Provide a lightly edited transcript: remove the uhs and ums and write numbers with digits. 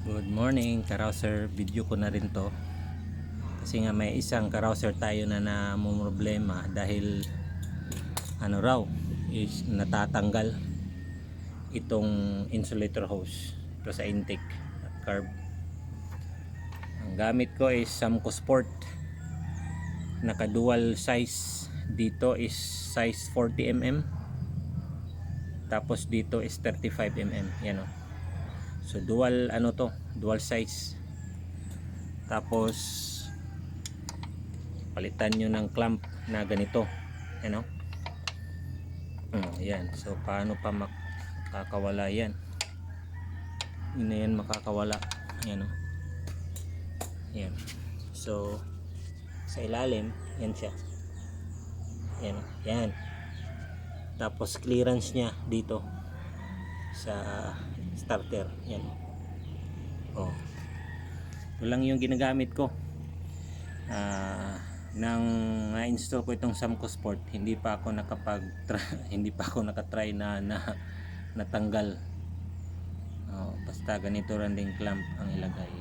Good morning, carouser. Video ko na rin to kasi nga may isang carouser tayo na namumroblema dahil ano raw is natatanggal itong insulator hose ito sa intake at carb. Ang gamit ko is Samco Sport, naka dual size. Dito is size 40mm, tapos dito is 35mm. Yan o. So dual ano to, dual size. Tapos palitan nyo ng clamp na ganito, ano. Yan. So paano pa makakawala yan? Hindi na yan makakawala. Yan o. Yan. So sa ilalim, yan siya. Yan o. Yan. Tapos clearance nya dito sa starter. Yan o. Ito lang yung ginagamit ko. Nang na-install ko itong Samco Sport, hindi pa ako hindi pa ako nakatry na natanggal. Basta ganito rin ding clamp ang ilagay.